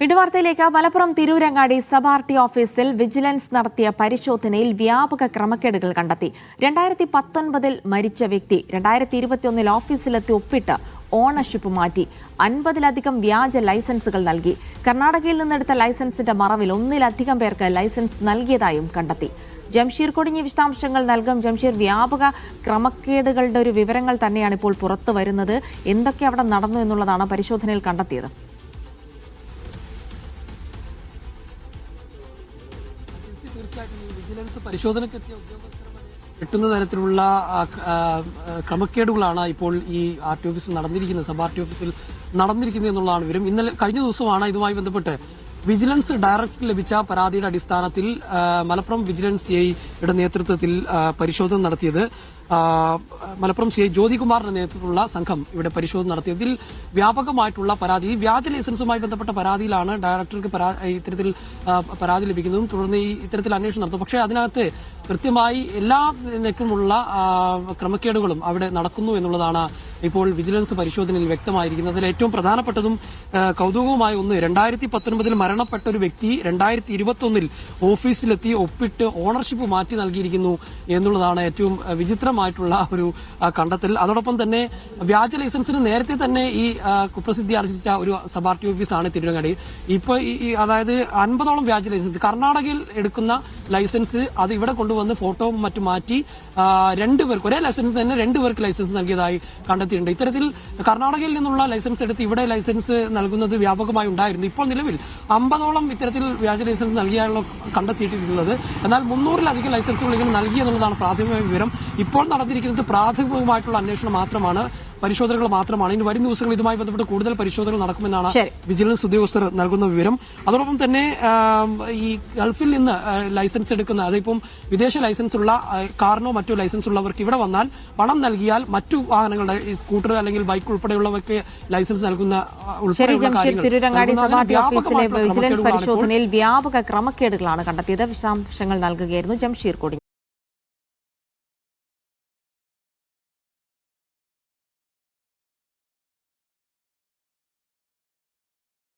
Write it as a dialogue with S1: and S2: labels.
S1: വിടുവാർത്തയിലേക്ക് Malappuram Tirurangadi sub RT ഓഫീസിൽ vigilance നടത്തിയ പരിശോധനയിൽ വ്യാപക ക്രമക്കേടുകൾ കണ്ടെത്തി. 2019 മരിച്ച വ്യക്തി 2021 ഓഫീസിലെത്തി ഒപ്പിട്ട് ഓണർഷിപ്പ് മാറ്റി 50-ലധികം വ്യാജ ലൈസൻസുകൾ നൽകി. കർണാടകയിൽ നിന്നെടുത്ത ലൈസൻസിന്റെ മറവിൽ 1-ലധികം പേർക്ക് ലൈസൻസ് നൽകിയതായും കണ്ടെത്തി. ജംഷീർ കൊടിഞ്ഞി വിശദാംശങ്ങൾ നൽകും. ജംഷീർ, വ്യാപക ക്രമക്കേടുകളുടെ ഒരു വിവരങ്ങൾ തന്നെയാണ് ഇപ്പോൾ പുറത്തു വരുന്നത്. എന്തൊക്കെ അവിടെ നടന്നു എന്നുള്ളതാണ് പരിശോധനയിൽ കണ്ടെത്തിയത്?
S2: വിജിലൻസ് പരിശോധനയ്ക്കെത്തിയ ഉദ്യോഗസ്ഥർ എട്ടുന്ന തരത്തിലുള്ള ക്രമക്കേടുകളാണ് ഇപ്പോൾ ഈ ആർടി ഓഫീസിൽ നടന്നിരിക്കുന്നത്, സബ് ആർടി ഓഫീസിൽ നടന്നിരിക്കുന്നത് എന്നുള്ളതാണ് വിവരം. ഇന്നലെ കഴിഞ്ഞ ദിവസമാണ് ഇതുമായി ബന്ധപ്പെട്ട് വിജിലൻസ് ഡയറക്ടർ ലഭിച്ച പരാതിയുടെ അടിസ്ഥാനത്തിൽ മലപ്പുറം വിജിലൻസ് സിഐയുടെ നേതൃത്വത്തിൽ പരിശോധന നടത്തിയത്. മലപ്പുറം സിഐ ജ്യോതികുമാറിന്റെ നേതൃത്വത്തിലുള്ള സംഘം ഇവിടെ പരിശോധന നടത്തിയതിൽ വ്യാപകമായിട്ടുള്ള പരാതി, വ്യാജ ലൈസൻസുമായി ബന്ധപ്പെട്ട പരാതിയിലാണ് ഡയറക്ടർക്ക് ഇത്തരത്തിൽ പരാതി ലഭിക്കുന്നതും തുടർന്ന് ഇത്തരത്തിൽ അന്വേഷണം നടത്തും. പക്ഷേ അതിനകത്ത് കൃത്യമായി എല്ലാ നിലക്കുമുള്ള ക്രമക്കേടുകളും അവിടെ നടക്കുന്നു എന്നുള്ളതാണ് ഇപ്പോൾ വിജിലൻസ് പരിശോധനയിൽ വ്യക്തമായിരിക്കുന്നത്. അതിൽ ഏറ്റവും പ്രധാനപ്പെട്ടതും കൗതുകവുമായ ഒന്ന്, 2019 മരണപ്പെട്ട ഒരു വ്യക്തി 2021 ഓഫീസിലെത്തി ഒപ്പിട്ട് ഓണർഷിപ്പ് മാറ്റി നൽകിയിരിക്കുന്നു എന്നുള്ളതാണ് ഏറ്റവും വിചിത്രമായിട്ടുള്ള ഒരു കണ്ടെത്തൽ. അതോടൊപ്പം തന്നെ വ്യാജ ലൈസൻസിന് നേരത്തെ തന്നെ ഈ കുപ്രസിദ്ധി ആർജിച്ച ഒരു സബ് ആർടി ഓഫീസാണ് തിരുവങ്ങാടി. ഇപ്പോൾ അതായത് 50ഓളം വ്യാജ ലൈസൻസ് കർണാടകയിൽ എടുക്കുന്ന ലൈസൻസ് അത് ഇവിടെ കൊണ്ടുവന്ന് ഫോട്ടോവും മറ്റും മാറ്റി 2 പേർക്ക്, ഒരേ ലൈസൻസ് തന്നെ 2 പേർക്ക് ലൈസൻസ് നൽകിയതായി കണ്ടെത്തിയിട്ടുണ്ട്. ഇത്തരത്തിൽ കർണാടകയിൽ നിന്നുള്ള ലൈസൻസ് എടുത്ത് ഇവിടെ ലൈസൻസ് നൽകുന്നത് വ്യാപകമായി ഉണ്ടായിരുന്നു. ഇപ്പോൾ നിലവിൽ 50ഓളം ഇത്തരത്തിൽ വ്യാജ ലൈസൻസ് നൽകിയാലുള്ള കണ്ടെത്തിയിട്ടുള്ളത്. എന്നാൽ 300-ലധികം ലൈസൻസുകൾ ഇങ്ങനെ നൽകി എന്നുള്ളതാണ് പ്രാഥമിക വിവരം. ഇപ്പോൾ നടന്നിരിക്കുന്നത് പ്രാഥമികമായിട്ടുള്ള അന്വേഷണം മാത്രമാണ്, പരിശോധനകൾ മാത്രമാണ്. ഇനി വരും ദിവസങ്ങൾ ഇതുമായി ബന്ധപ്പെട്ട് കൂടുതൽ പരിശോധനകൾ നടക്കുമെന്നാണ് വിജിലൻസ് ഉദ്യോഗസ്ഥർ നൽകുന്ന വിവരം. അതോടൊപ്പം തന്നെ ഈ ഗൾഫിൽ നിന്ന് ലൈസൻസ് എടുക്കുന്ന, അതിപ്പം വിദേശ ലൈസൻസ് ഉള്ള കാറിനോ മറ്റോ ലൈസൻസ് ഉള്ളവർക്ക് ഇവിടെ വന്നാൽ പണം നൽകിയാൽ മറ്റു വാഹനങ്ങളുടെ സ്കൂട്ടർ അല്ലെങ്കിൽ ബൈക്ക് ഉൾപ്പെടെയുള്ളവർക്ക് ലൈസൻസ് നൽകുന്ന
S1: തിരൂരങ്ങാടി സബ് ആർടി ഓഫീസിലെ വിജിലൻസ് പരിശോധനയിൽ വ്യാപക ക്രമക്കേടുകളാണ് കണ്ടെത്തിയത്. വിശദാംശങ്ങൾ നൽകുകയായിരുന്നു ജംഷീർ കൊടി.